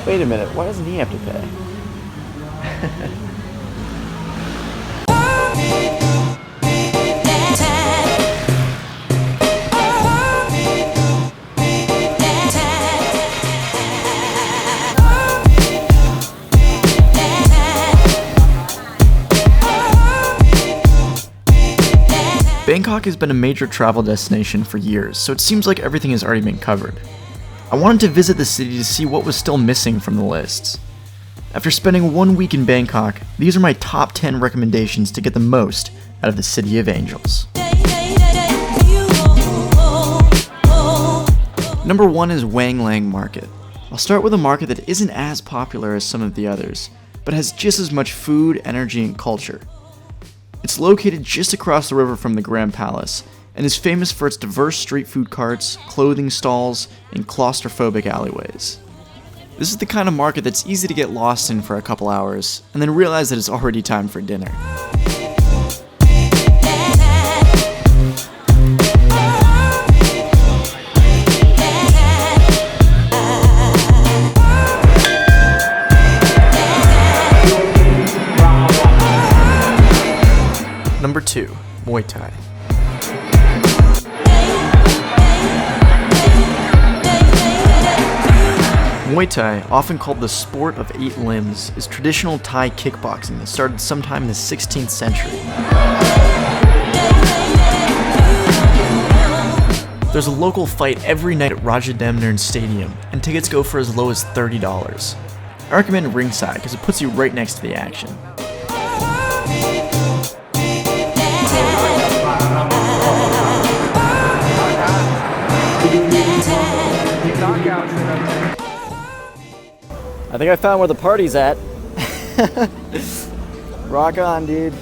Wait a minute, why doesn't he have to pay? Bangkok has been a major travel destination for years, so it seems like everything has already been covered. I wanted to visit the city to see what was still missing from the lists. After spending 1 week in Bangkok, these are my top 10 recommendations to get the most out of the City of Angels. Number 1 is Wang Market. I'll start with a market that isn't as popular as some of the others, but has just as much food, energy, and culture. It's located just across the river from the Grand Palace, and is famous for its diverse street food carts, clothing stalls, and claustrophobic alleyways. This is the kind of market that's easy to get lost in for a couple hours, and then realize that it's already time for dinner. Number 2, Muay Thai. Muay Thai, often called the sport of 8 limbs, is traditional Thai kickboxing that started sometime in the 16th century. There's a local fight every night at Rajadamnern Stadium, and tickets go for as low as $30. I recommend ringside because it puts you right next to the action. I think I found where the party's at. Rock on, dude.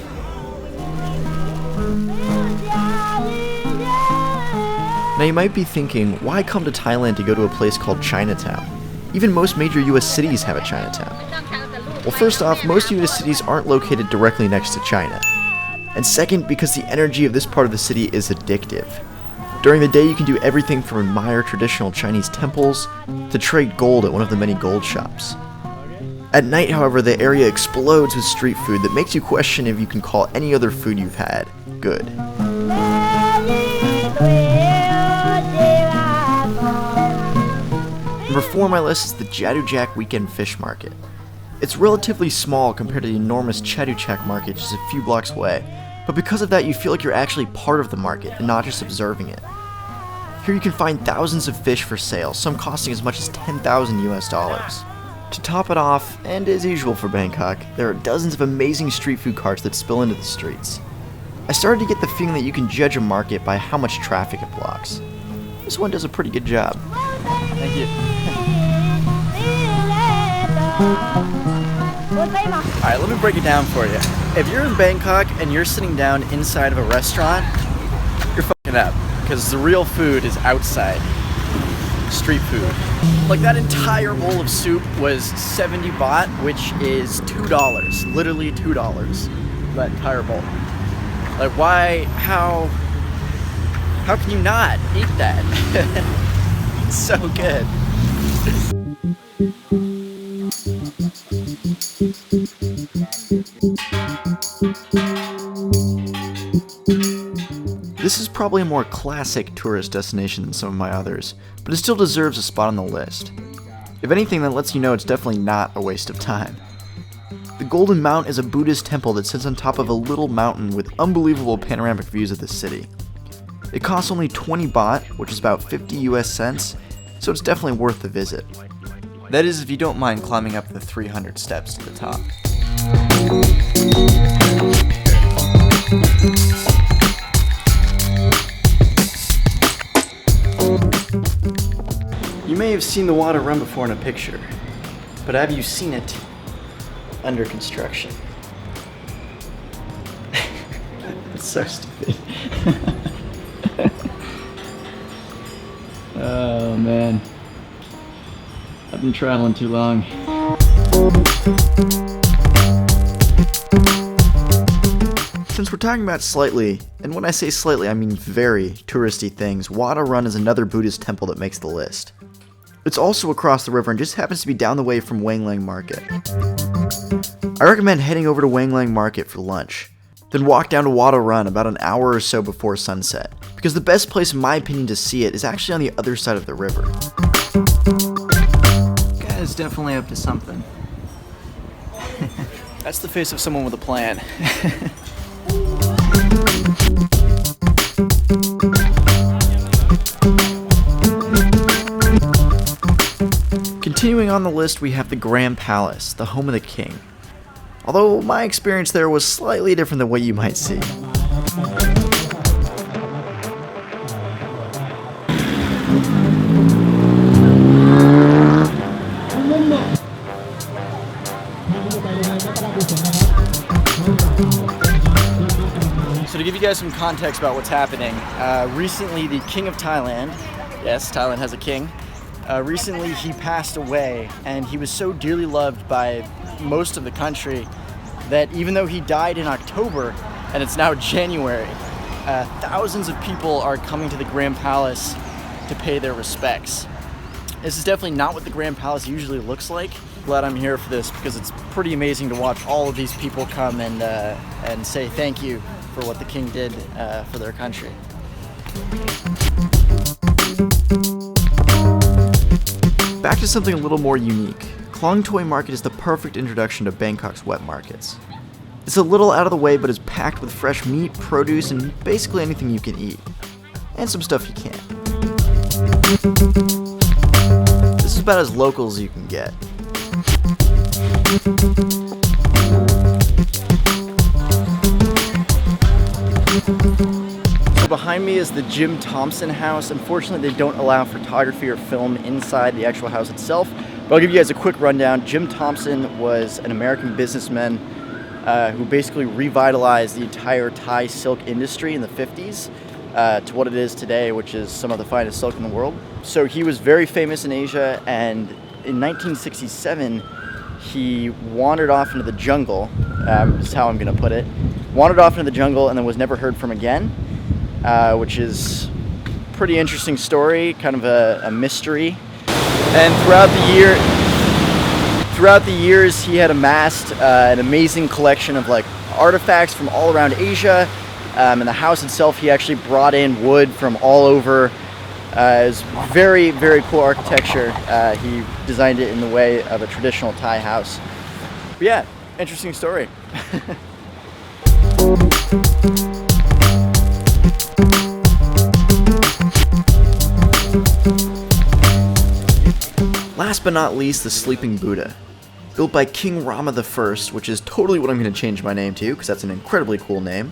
Now you might be thinking, why come to Thailand to go to a place called Chinatown? Even most major US cities have a Chinatown. Well, first off, most US cities aren't located directly next to China. And second, because the energy of this part of the city is addictive. During the day, you can do everything from admire traditional Chinese temples to trade gold at one of the many gold shops. At night, however, the area explodes with street food that makes you question if you can call any other food you've had good. Number 4 on my list is the Jatukak Weekend Fish Market. It's relatively small compared to the enormous Chatuchak Market just a few blocks away, but because of that you feel like you're actually part of the market and not just observing it. Here you can find thousands of fish for sale, some costing as much as $10,000 US. To top it off, and as usual for Bangkok, there are dozens of amazing street food carts that spill into the streets. I started to get the feeling that you can judge a market by how much traffic it blocks. This one does a pretty good job. Thank you. Alright, let me break it down for you. If you're in Bangkok and you're sitting down inside of a restaurant, you're fucking up. Because the real food is outside. Street food. Like that entire bowl of soup was 70 baht, which is $2. Literally $2. That entire bowl. Like why, how can you not eat that? It's so good. This is probably a more classic tourist destination than some of my others, but it still deserves a spot on the list. If anything, that lets you know it's definitely not a waste of time. The Golden Mount is a Buddhist temple that sits on top of a little mountain with unbelievable panoramic views of the city. It costs only 20 baht, which is about 50 US cents, so it's definitely worth the visit. That is if you don't mind climbing up the 300 steps to the top. You may have seen the Wat Arun before in a picture, but have you seen it under construction? It's so stupid. Oh man, I've been traveling too long. Since we're talking about slightly, and when I say slightly I mean very touristy things, Wat Arun is another Buddhist temple that makes the list. It's also across the river and just happens to be down the way from Wang Market. I recommend heading over to Wang Market for lunch, then walk down to Wat Arun about an hour or so before sunset, because the best place in my opinion to see it is actually on the other side of the river. Guy's definitely up to something. That's the face of someone with a plan. Continuing on the list, we have the Grand Palace, the home of the king. Although my experience there was slightly different than what you might see. So to give you guys some context about what's happening, recently the king of Thailand, yes, Thailand has a king, recently he passed away, and he was so dearly loved by most of the country that even though he died in October and it's now January, thousands of people are coming to the Grand Palace to pay their respects. This is definitely not what the Grand Palace usually looks like. Glad I'm here for this because it's pretty amazing to watch all of these people come and say thank you for what the king did for their country. Back to something a little more unique. Khlong Toei Market is the perfect introduction to Bangkok's wet markets. It's a little out of the way, but is packed with fresh meat, produce, and basically anything you can eat. And some stuff you can't. This is about as local as you can get. So behind me is the Thompson House. Unfortunately, they don't allow photography or film inside the actual house itself. But I'll give you guys a quick rundown. Thompson was an American businessman who basically revitalized the entire Thai silk industry in the 50s to what it is today, which is some of the finest silk in the world. So he was very famous in Asia, and in 1967, he wandered off into the jungle, is how I'm going to put it. Wandered off into the jungle and then was never heard from again, which is a pretty interesting story, kind of a mystery. And throughout the years, he had amassed an amazing collection of like artifacts from all around Asia. And the house itself, he actually brought in wood from all over. It's very, very cool architecture. He designed it in the way of a traditional Thai house. But yeah, interesting story. Last but not least, the Sleeping Buddha. Built by King Rama I, which is totally what I'm going to change my name to, because that's an incredibly cool name.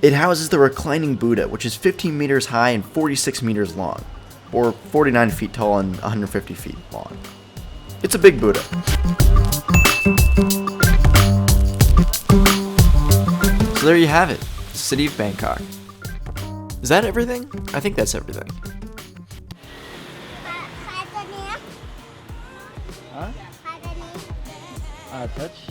It houses the Reclining Buddha, which is 15 meters high and 46 meters long, or 49 feet tall and 150 feet long. It's a big Buddha. So there you have it, the city of Bangkok. Is that everything? I think that's everything. Huh? Touch.